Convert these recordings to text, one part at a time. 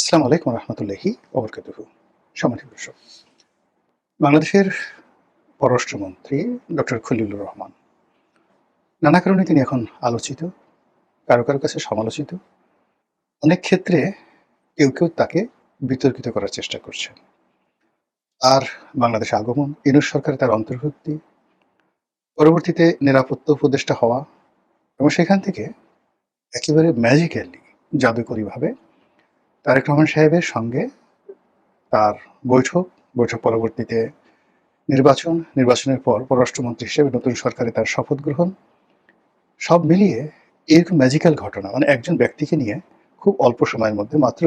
আসসালামু আলাইকুম রহমতুল্লাহি ওবরকাতুহু। সম্মানিত দর্শক, বাংলাদেশের পররাষ্ট্রমন্ত্রী ডক্টর খলিলুর রহমান নানা কারণে তিনি এখন আলোচিত, কারো কারো কাছে সমালোচিত। অনেক ক্ষেত্রে কেউ কেউ তাকে বিতর্কিত করার চেষ্টা করছে। আর বাংলাদেশে আগমন, ইউনূস সরকারে তার অন্তর্ভুক্তি, পরবর্তীতে নিরাপত্তা উপদেষ্টা হওয়া এবং সেখান থেকে একেবারে ম্যাজিক্যালি জাদুকরীভাবে তারেক রহমান সাহেবের সঙ্গে তার বৈঠক, বৈঠক পরবর্তীতে নির্বাচনের পর পররাষ্ট্রমন্ত্রী হিসেবে নতুন সরকারে তার শপথ গ্রহণ, সব মিলিয়ে এরকম ম্যাজিক্যাল ঘটনা, মানে একজন ব্যক্তিকে নিয়ে খুব অল্প সময়ের মধ্যে, মাত্র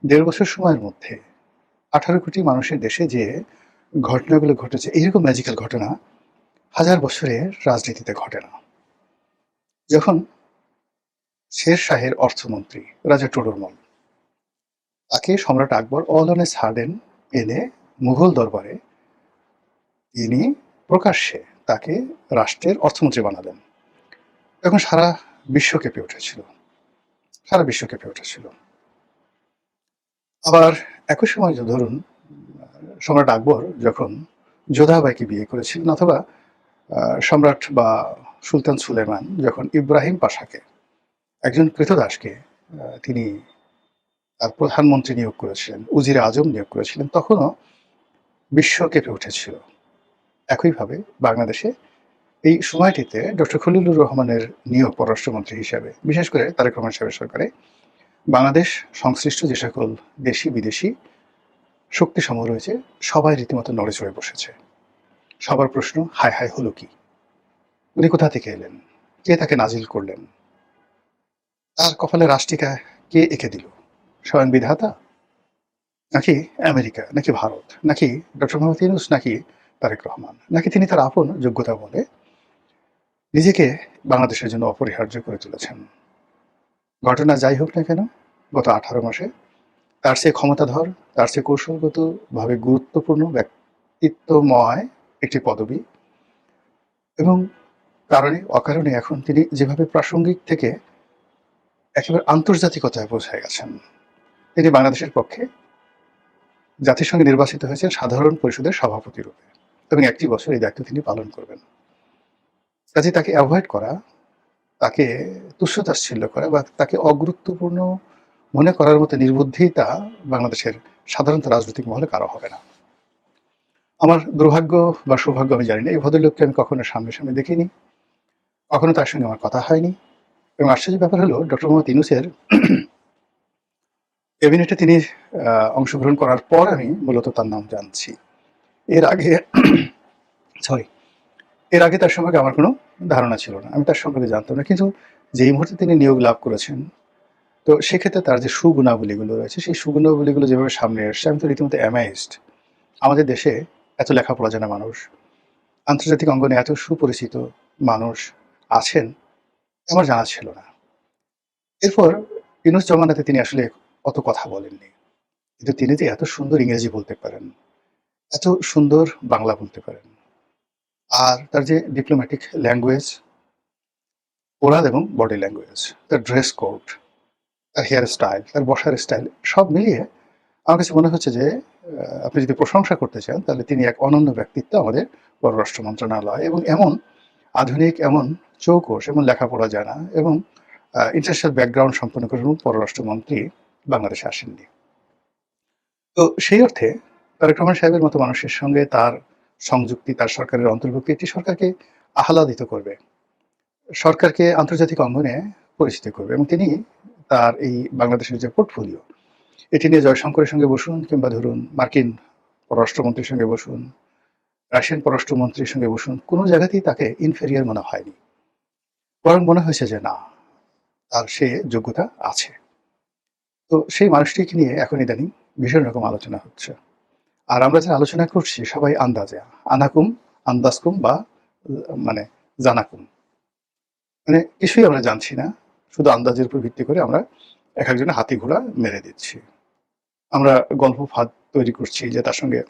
১.৫ বছর সময়ের মধ্যে ১৮ কোটি মানুষের দেশে যে ঘটনাগুলো ঘটেছে, এইরকম ম্যাজিক্যাল ঘটনা হাজার বছরের রাজনীতিতে ঘটে না। যখন শের শাহের অর্থমন্ত্রী রাজা টোডরমল, তাকে সম্রাট আকবর অল অন এ সাডেন এনে মুঘল দরবারে তিনি প্রকাশ্যে তাকে রাষ্ট্রের অর্থমন্ত্রী বানালেন, তখন সারা বিশ্ব কেঁপে উঠেছিল, সারা বিশ্ব কেঁপে উঠেছিল। আবার একই সময় ধরুন, সম্রাট আকবর যখন যোধাবাইকে বিয়ে করেছিলেন, অথবা সম্রাট বা সুলতান সুলেমান যখন ইব্রাহিম পাশাকে, একজন ক্রীতদাসকে, তিনি তার প্রধানমন্ত্রী নিয়োগ করেছিলেন, উজিরে আজম নিয়োগ করেছিলেন, তখনও বিশ্ব কেঁপে উঠেছিল। একইভাবে বাংলাদেশে এই সময়টিতে ডক্টর খলিলুর রহমানের নিয়োগ পররাষ্ট্রমন্ত্রী হিসাবে, বিশেষ করে তারেক রহমান সাহেবের সরকারে বাংলাদেশ সংশ্লিষ্ট যে সকল দেশি বিদেশি শক্তি সমূহ রয়েছে, সবাই রীতিমতো নড়ে চড়ে বসেছে। সবার প্রশ্ন, হায় হায় হলো কি? উনি কোথা থেকে এলেন? কে তাকে নাজিল করলেন? তার কপালে রাষ্ট্রিকা কে এঁকে দিল? স্বয়ং বিধাতা, নাকি আমেরিকা, নাকি ভারত, নাকি ডক্টর মোহাম্মদ ইউনূস, নাকি তারেক রহমান, নাকি তিনি তার আপন যোগ্যতা বলে নিজেকে বাংলাদেশের জন্য অপরিহার্য করে তুলেছেন? ঘটনা যাই হোক না কেন, গত ১৮ মাসে তার চেয়ে ক্ষমতাধর, তার চেয়ে কৌশলগতভাবে গুরুত্বপূর্ণ, ব্যক্তিত্বময় একটি পদবি, এবং কারণে অকারণে এখন তিনি যেভাবে প্রাসঙ্গিক থেকে একেবারে আন্তর্জাতিকতায় পৌঁছে গেছেন। তিনি বাংলাদেশের পক্ষে জাতিসংঘে নির্বাচিত হয়েছেন সাধারণ পরিষদের সভাপতি রূপে, এবং ১টি বছর এই দায়িত্ব তিনি পালন করবেন। কাজে তাকে অ্যাভয়েড করা, তাকে তুচ্ছ-তাচ্ছিল্য করা বা তাকে অগুরুত্বপূর্ণ মনে করার মতো নির্বুদ্ধিতা বাংলাদেশের সাধারণত রাজনৈতিক মহলে কারো হবে না। আমার দুর্ভাগ্য বা সৌভাগ্য আমি জানি না, এই ভদ্রলোককে আমি কখনো সামনে দেখিনি, কখনো তার সঙ্গে আমার কথা হয়নি। এবং আশ্চর্যের ব্যাপার হলো, ডক্টর মোহাম্মদ ইউনূসের ক্যাবিনেটে তিনি অংশগ্রহণ করার পর আমি মূলত তার নাম জানছি। এর আগে সরি এর আগে তার সম্পর্কে আমার কোনো ধারণা ছিল না, আমি তার সম্পর্কে জানতাম না। কিন্তু যেই মুহূর্তে তিনি নিয়োগ লাভ করেছেন, তো সেক্ষেত্রে তার যে সুগুণাবলীগুলো রয়েছে, সেই সুগুণাবলীগুলো যেভাবে সামনে এসছে, আমি তো রীতিমতো অ্যামেজড। আমাদের দেশে এত লেখাপড়া জানা মানুষ, আন্তর্জাতিক অঙ্গনে এত সুপরিচিত মানুষ আছেন, আমার জানা ছিল না। এরপর ইউনূস জমানাতে তিনি আসলে অত কথা বলেননি, কিন্তু তিনি যে এত সুন্দর ইংরেজি বলতে পারেন, এত সুন্দর বাংলা বলতে পারেন, আর তার যে ডিপ্লোম্যাটিক ল্যাঙ্গুয়েজ, ওরাল এবং বডি ল্যাঙ্গুয়েজ, তার ড্রেস কোড, তার হেয়ার স্টাইল, তার বসার স্টাইল, সব মিলিয়ে আমার কাছে মনে হচ্ছে যে আপনি যদি প্রশংসা করতে চান, তাহলে তিনি এক অনন্য ব্যক্তিত্ব আমাদের পররাষ্ট্র মন্ত্রণালয়, এবং এমন আধুনিক, এমন চৌকস, এমন লেখাপড়া জানা এবং ইন্টারন্যাশনাল ব্যাকগ্রাউন্ড সম্পন্ন কোনো পররাষ্ট্রমন্ত্রী বাংলাদেশে আসেননি। তো সেই অর্থে তারেক রহমান সাহেবের মতো মানুষের সঙ্গে তার সংযুক্তি, তার সরকারের অন্তর্ভুক্তি এটি সরকারকে আহ্লাদিত করবে, সরকারকে আন্তর্জাতিক অঙ্গনে পরিচিত করবে, এবং তিনি তার এই বাংলাদেশের যে পোর্টফোলিও, এটি নিয়ে জয়শঙ্করের সঙ্গে বসুন, কিংবা ধরুন মার্কিন পররাষ্ট্রমন্ত্রীর সঙ্গে বসুন, রাশিয়ান পররাষ্ট্রমন্ত্রীর সঙ্গে বসুন, কোনো জায়গাতেই তাকে ইনফেরিয়ার মনে হয়নি। বরং মনে হয়েছে যে না, তার সে যোগ্যতা আছে। তো সেই মানুষটিকে নিয়ে এখন ইদানিং ভীষণ রকম আলোচনা হচ্ছে। আর আমরা যারা আলোচনা করছি সবাই আন্দাজে, আনাকুম, আন্দাজকুম বা মানে জানাকুম, মানে কিছুই আমরা জানছি না, শুধু আন্দাজের উপর ভিত্তি করে আমরা এক একজনের হাতি ঘোড়া মেরে দিচ্ছি। আমরা গল্প ফাঁদ তৈরি করছি যে তার সঙ্গে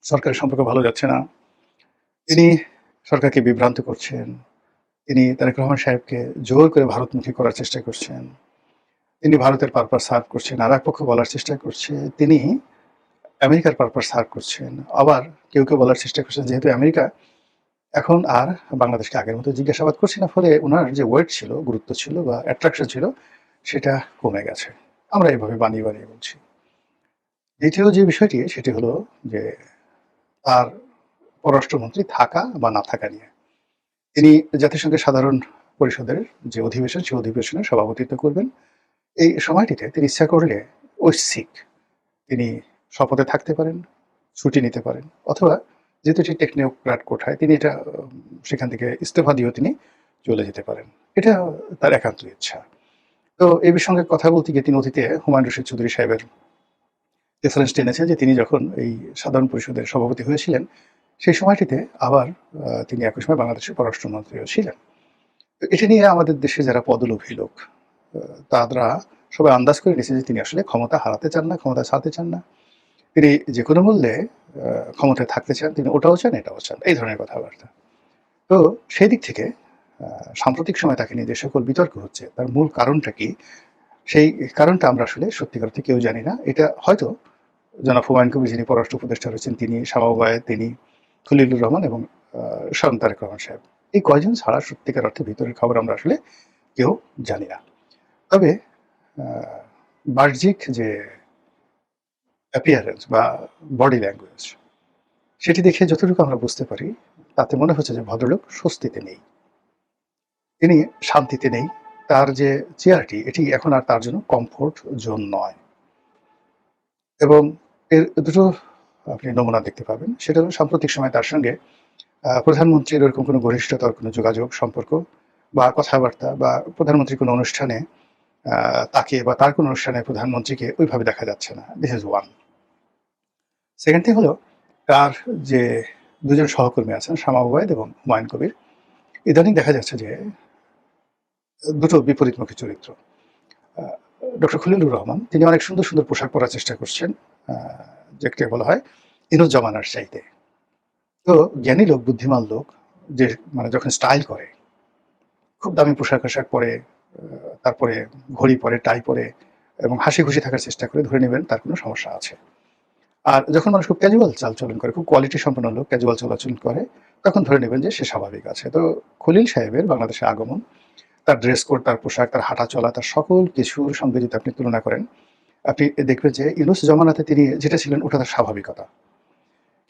সরকারের সম্পর্ক ভালো যাচ্ছে না, তিনি সরকারকে বিভ্রান্ত করছেন, তিনি তারেক রহমান সাহেবকে জোর করে ভারতমুখী করার চেষ্টা করছেন, তিনি ভারতের পারপাস সার্ভ করছেন, আর এক পক্ষ বলার চেষ্টা করছে তিনি আমেরিকার পারপাস সার্ভ করছেন। আবার কেউ কেউ বলার চেষ্টা করছেন যেহেতু আমেরিকা এখন আর বাংলাদেশকে আগের মতো জিজ্ঞাসাবাদ করছে না, ফলে ওনার যে ওয়েট ছিল, গুরুত্ব ছিল বা অ্যাট্রাকশন ছিল, সেটা কমে গেছে। আমরা এভাবে বানিয়ে বানিয়ে বলছি। দ্বিতীয় যে বিষয়টি সেটি হলো যে তার পররাষ্ট্রমন্ত্রী থাকা বা না থাকা নিয়ে। তিনি জাতিসংঘের সাধারণ পরিষদের যে অধিবেশন, সেই অধিবেশনে সভাপতিত্ব করবেন। এই সময়টিতে তিনি ইচ্ছা করলে ঐচ্ছিক তিনি শপথে থাকতে পারেন, ছুটি নিতে পারেন, অথবা যেহেতু এটি টেকনোক্র্যাট কোঠায়, তিনি এটা সেখান থেকে ইস্তফা দিয়েও তিনি চলে যেতে পারেন। এটা তার একান্ত ইচ্ছা। তো এই বিষয়ে কথা বলতে গিয়ে তিনি অতীতে হুমায়ুন রশিদ চৌধুরী সাহেবের রেফারেন্স টেনেছেন যে তিনি যখন এই সাধারণ পরিষদের সভাপতি হয়েছিলেন, সেই সময়টিতে আবার তিনি একই সময় বাংলাদেশের পররাষ্ট্রমন্ত্রীও ছিলেন। তো এটা নিয়ে আমাদের দেশে যারা পদলোভী লোক, তারা সবাই আন্দাজ করে নিয়েছে যে তিনি আসলে ক্ষমতা হারাতে চান না, ক্ষমতা ছাড়তে চান না। তিনি যে কোনো মূল্যে ক্ষমতায় থাকতে চান, তিনি ওটাও চান, এটাও চান, এই ধরনের কথাবার্তা। তো সেই দিক থেকে সাম্প্রতিক সময় তাকে নিয়ে যে সকল বিতর্ক হচ্ছে, তার মূল কারণটা কি? সেই কারণটা আমরা আসলে সত্যিকার অর্থে কেউ জানি না। এটা হয়তো জনাব হুমায়ুন কবির, যিনি পররাষ্ট্র উপদেষ্টা রয়েছেন, তিনি, শামা ওবায়েদ, তিনি, খলিলুর রহমান এবং স্বয়ং তারেক রহমান সাহেব, এই কয়জন ছাড়া সত্যিকার অর্থে ভিতরের খবর আমরা আসলে কেউ জানি না। তবে বাহ্যিক যে অ্যাপিয়ারেন্স বা বডি ল্যাঙ্গুয়েজ, সেটি দেখে যতটুকু আমরা বুঝতে পারি, তাতে মনে হচ্ছে যে ভদ্রলোক স্বস্তিতে নেই, তিনি শান্তিতে নেই। তার যে চেয়ারটি, এটি এখন আর তার জন্য কমফোর্ট জোন নয়। এবং এর দুটো আপনি নমুনা দেখতে পাবেন। সেটা হলো সাম্প্রতিক সময় তার সঙ্গে প্রধানমন্ত্রীর এরকম কোনো ঘনিষ্ঠতার কোনো যোগাযোগ, সম্পর্ক বা কথাবার্তা, বা প্রধানমন্ত্রীর কোনো অনুষ্ঠানে তাকে বা তার কোনো অনুষ্ঠানে প্রধানমন্ত্রীকে ওইভাবে দেখা যাচ্ছে না। This is one. Second thing হলো, তার যে দুজন সহকর্মী আছেন, শামা ওবায়েদ এবং হুমায়ুন কবির, ইদানিং দেখা যাচ্ছে যে দুটো বিপরীতমুখী চরিত্র। ডক্টর খলিলুর রহমান, তিনি অনেক সুন্দর সুন্দর পোশাক পরার চেষ্টা করছেন, যেটাকে বলা হয় ইনুজ্জামানার চাইতে। তো জ্ঞানী লোক, বুদ্ধিমান লোক, যে মানে যখন স্টাইল করে, খুব দামি পোশাক আশাক পরে, তারপরে ঘড়ি পরে, টাই পরে এবং হাসি খুশি থাকার চেষ্টা করে, ধরে নেবেন তার কোনো সমস্যা আছে। আর যখন মানুষ খুব ক্যাজুয়াল চালচলন করে, খুব কোয়ালিটি সম্পন্ন লোক ক্যাজুয়াল চলাচল করে, তখন ধরে নেবেন যে সে স্বাভাবিক আছে। তো খলিল সাহেবের বাংলাদেশে আগমন, তার ড্রেস কোড, তার পোশাক, তার হাঁটা চলা, তার সকল কিছুর সঙ্গে যদি আপনি তুলনা করেন, আপনি দেখবেন যে ইউনূস জমানাতে তিনি যেটা ছিলেন ওটা তার স্বাভাবিকতা।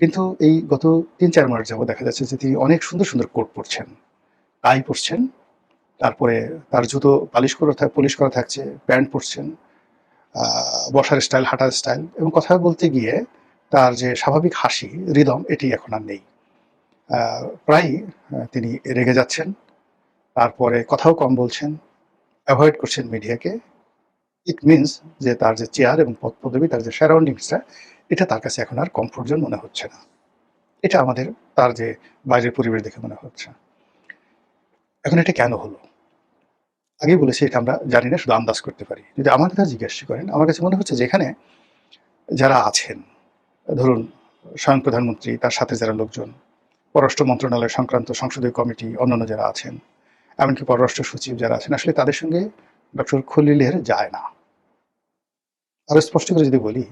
কিন্তু এই গত ৩-৪ মাস যাবৎ দেখা যাচ্ছে যে তিনি অনেক সুন্দর সুন্দর কোট পরছেন, টাই পরছেন, তারপরে তার জুতো পলিশ করা থাকছে, প্যান্ট পরছেন, বসার স্টাইল, হাঁটার স্টাইল, এবং কথা বলতে গিয়ে তার যে স্বাভাবিক হাসি, হৃদম, এটি এখন আর নেই। প্রায়ই তিনি রেগে যাচ্ছেন, তারপরে কথাও কম বলছেন, অ্যাভয়েড করছেন মিডিয়াকে। ইট মিনস যে তার যে চেয়ার এবং পদ পদবি, তার যে সারাউন্ডিংসটা, এটা তার কাছে এখন আর কমফোর্ট জোন মনে হচ্ছে না। এটা আমাদের তার যে বাইরের পরিবেশ দেখে মনে হচ্ছে। এখন এটা কেন হলো? আগেই বলেছি, এটা আমরা জানি না, শুধু আন্দাজ করতে পারি। যদি আমার কথা জিজ্ঞাসা করেন, আমার কাছে মনে হচ্ছে যে এখানে যারা আছেন, ধরুন স্বয়ং প্রধানমন্ত্রী, তার সাথে যারা লোকজন, পররাষ্ট্র মন্ত্রণালয় সংক্রান্ত সংসদীয় কমিটি, অন্যান্য যারা আছেন, এমনকি পররাষ্ট্র সচিব যারা আছেন, আসলে তাদের সঙ্গে ডক্টর খলিলের যায় না। আরো স্পষ্ট করে যদি বলি,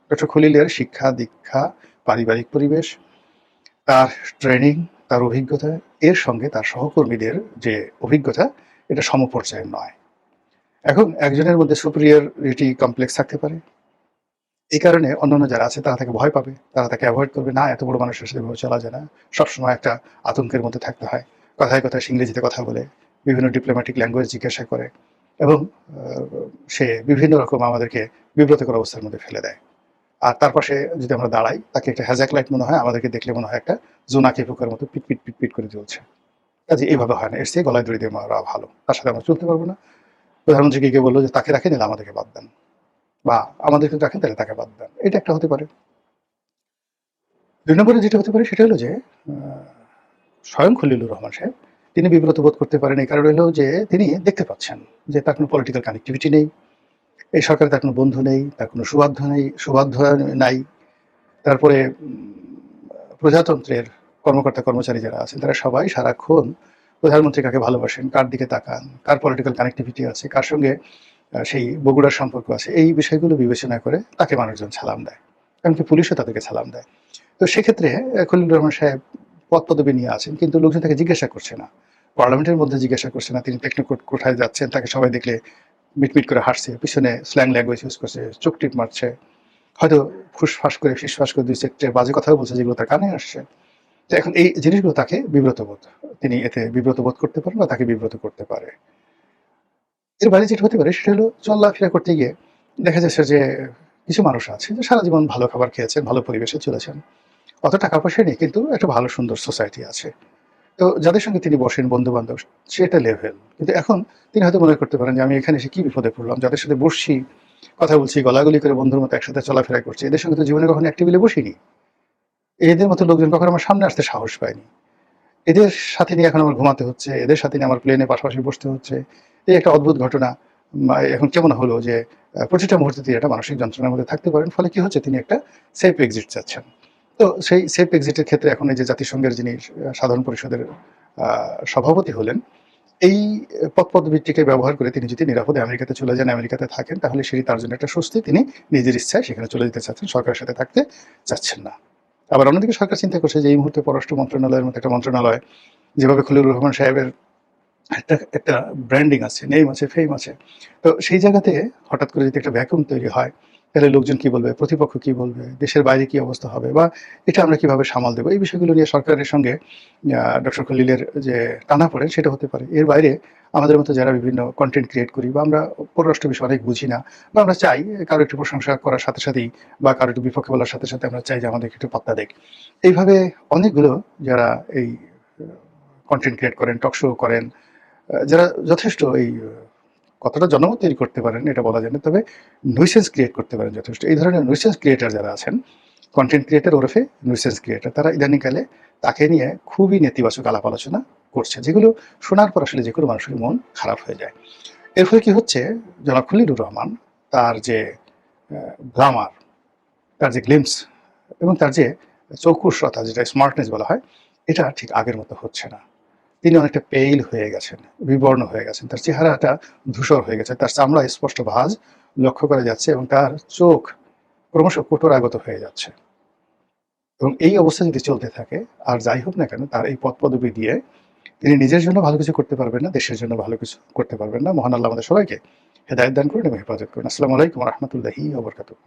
ডক্টর খলিলের শিক্ষা দীক্ষা, পারিবারিক পরিবেশ, তার ট্রেনিং, তার অভিজ্ঞতা, এর সঙ্গে তার সহকর্মীদের যে অভিজ্ঞতা, এটা সমপর্যায়ের নয়। এখন একজনের মধ্যে সুপিরিয়রিটি কমপ্লেক্স থাকতে পারে, এই কারণে অন্যান্য যারা আছে তারা তাকে ভয় পাবে, তারা তাকে অ্যাভয়েড করবে, না এত বড় মানুষের সাথে এভাবে চলা যায় না, সবসময় একটা আতঙ্কের মধ্যে থাকতে হয়, কথায় কথায় ইংরেজিতে কথা বলে, বিভিন্ন ডিপ্লোম্যাটিক ল্যাঙ্গুয়েজ জিজ্ঞাসা করে, এবং সে বিভিন্ন রকম আমাদেরকে বিব্রতকর অবস্থার মধ্যে ফেলে দেয়। আর তার পাশে যদি আমরা দাঁড়াই, তাকে একটা হ্যাজাক লাইট মনে হয়, আমাদেরকে দেখলে মনে হয় একটা জোনাকি পোকার মতো পিট পিট পিট পিট করে চলছে। কাজে এইভাবে হয় না, এর চেয়ে গলায় দড়ি দিয়ে মারা ভালো, তার সাথে আমরা চলতে পারবো না। প্রধানমন্ত্রীকে গিয়ে বললো যে তাকে রাখেন, এলে আমাদেরকে বাদ দেন, বা আমাদেরকে রাখেন তাহলে তাকে বাদ দেন, এটা একটা হতে পারে। ২ নম্বরে যেটা হতে পারে সেটা হলো যে স্বয়ং খলিলুর রহমান সাহেব, তিনি বিব্রত বোধ করতে পারেন, এই কারণে হলো যে তিনি দেখতে পাচ্ছেন যে তার কোনো পলিটিক্যাল কানেক্টিভিটি নেই, এই সরকারে তার কোনো বন্ধু নেই, তার কোনো সুবাধ্য নাই। তারপরে প্রজাতন্ত্রের কর্মকর্তা কর্মচারী যারা আছেন, তারা সবাই সারাক্ষণ প্রধানমন্ত্রী কাকে ভালোবাসেন, কার দিকে তাকান, কার পলিটিক্যাল কানেক্টিভিটি আছে, কার সঙ্গে সেই বগুড়ার সম্পর্ক আছে, এই বিষয়গুলো বিবেচনা করে তাকে মানুষজন সালাম দেয়, এমনকি পুলিশও তাদেরকে সালাম দেয়। তো সেক্ষেত্রে খলিলুর রহমান সাহেব পদ পদবি নিয়ে আছেন, কিন্তু লোকজন তাকে জিজ্ঞাসা করছে না, পার্লামেন্টের মধ্যে জিজ্ঞাসা করছে না তিনি টেকনোক্রেট কোথায় যাচ্ছেন, তাকে সবাই দেখলে মিটমিট করে হাসছে, পিছনে স্ল্যাং ল্যাঙ্গুয়েজ ইউজ করছে, চোখ টিপ মারছে, হয়তো ফুসফাস করে ফিসফাস করে দুই সেক্টরে বাজে কথাও বলছে যেগুলো তার কানে আসছে। তো এখন এই জিনিসগুলো তাকে বিব্রত বোধ, তিনি এতে বিব্রত বোধ করতে পারেন বা তাকে বিব্রত করতে পারে। এর বাইরে যেটা হতে পারে সেটা হলো চলাফেরা করতে গিয়ে দেখা যাচ্ছে যে কিছু মানুষ আছে যে সারা জীবন ভালো খাবার খেয়েছেন, ভালো পরিবেশে চলেছেন, অত টাকা পয়সা নেই, কিন্তু একটা ভালো সুন্দর সোসাইটি আছে। তো যাদের সঙ্গে তিনি বসেন বন্ধু বান্ধব, সেটা লেভেল। কিন্তু এখন তিনি হয়তো মনে করতে পারেন যে আমি এখানে এসে কি বিপদে পড়লাম, যাদের সাথে বসছি, কথা বলছি, গলাগলি করে বন্ধুর মতো একসাথে চলাফেরা করছি, এদের সঙ্গে তো জীবনে কখনো এক টেবিলে বসিনি, এদের মতো লোকজন কখনো আমার সামনে আসতে সাহস পায়নি, এদের সাথে নিয়ে এখন আমার ঘুমাতে হচ্ছে, এদের সাথে নিয়ে আমার প্লেনে পাশাপাশি বসতে হচ্ছে। এই একটা অদ্ভুত ঘটনা। এখন কেমন হলো যে প্রতিটা মুহূর্তে তিনি একটা মানসিক যন্ত্রণার মধ্যে থাকতে পারেন। ফলে কি হচ্ছে, তিনি একটা সেফ এক্সিট চাচ্ছেন। তো সেই সেফ এক্সিটের ক্ষেত্রে এখন এই যে জাতিসংঘের যিনি সাধারণ পরিষদের সভাপতি হলেন, এই পদ-পদবীটিকে ব্যবহার করে তিনি যদি নিরাপদে আমেরিকাতে চলে যান, আমেরিকাতে থাকেন, তাহলে সেটি তার জন্য একটা স্বস্তি। তিনি নিজের ইচ্ছায় সেখানে চলে যেতে চাচ্ছেন, সরকারের সাথে থাকতে চাচ্ছেন না। আবার অন্যদিকে সরকার চিন্তা করছে যে এই মুহূর্তে পররাষ্ট্র মন্ত্রণালয়ের মতো একটা মন্ত্রণালয়, যেভাবে খলিলুর রহমান সাহেবের একটা একটা ব্র্যান্ডিং আছে, নেম আছে, ফেম আছে। তো সেই জায়গাতে হঠাৎ করে যদি একটা ভ্যাকুয়াম তৈরি হয়, তাহলে লোকজন কি বলবে, প্রতিপক্ষ কি বলবে, দেশের বাইরে কি অবস্থা হবে, বা এটা আমরা কিভাবে সামাল দেবো, এই বিষয়গুলো নিয়ে সরকারের সঙ্গে ডক্টর খলিলের যে টানাপোড়েন সেটা হতে পারে। এর বাইরে আমাদের মতো যারা বিভিন্ন কন্টেন্ট ক্রিয়েট করি বা আমরা পররাষ্ট্র বিষয়ে অনেক বুঝি না, বা আমরা চাই কারো একটু প্রশংসা করার সাথে সাথেই বা কারো একটু বিপক্ষে বলার সাথে সাথে আমরা চাই যে আমাদেরকে একটু পাত্তা দেখ। এইভাবে অনেকগুলো যারা এই কন্টেন্ট ক্রিয়েট করেন, টক শো করেন, যারা যথেষ্ট এই কতটা জনমত তৈরি করতে পারেন এটা বলা যায় না, তবে nuisance ক্রিয়েট করতে পারেন যথেষ্ট। এই ধরনের nuisance ক্রিয়েটর যারা আছেন, কন্টেন্ট ক্রিয়েটর ওরফে nuisance ক্রিয়েটর, তারা ইদানিংকালে তাকে নিয়ে খুবই নেতিবাচক আলাপ আলোচনা করছে, যেগুলো শোনার পর আসলে যে কোনো মানুষের মন খারাপ হয়ে যায়। এর ফলে কি হচ্ছে, জনাব খলিলুর রহমান তার যে গ্লামার, তার যে গ্লিম্পস এবং তার যে চৌকুষতা, যেটা স্মার্টনেস বলা হয়, এটা ঠিক আগের মতো হচ্ছে না। তিনি অনেকটা পেইল হয়ে গেছেন, বিবর্ণ হয়ে গেছেন, তার চেহারাটা ধূসর হয়ে গেছে, তার চামড়া স্পষ্ট ভাঁজ লক্ষ্য করা যাচ্ছে এবং তার চোখ ক্রমশ কঠোরাগত হয়ে যাচ্ছে। এবং এই অবস্থা যদি চলতে থাকে, আর যাই হোক না কেন, তার এই পদ পদবি দিয়ে তিনি নিজের জন্য ভালো কিছু করতে পারবেন না, দেশের জন্য ভালো কিছু করতে পারবেন না। মহান আল্লাহ আমাদের সবাইকে হেদায়েত দান করুন এবং হেফাজত করুন। আসসালামু আলাইকুম ওয়া রাহমাতুল্লাহি ওয়া বারাকাতুহু।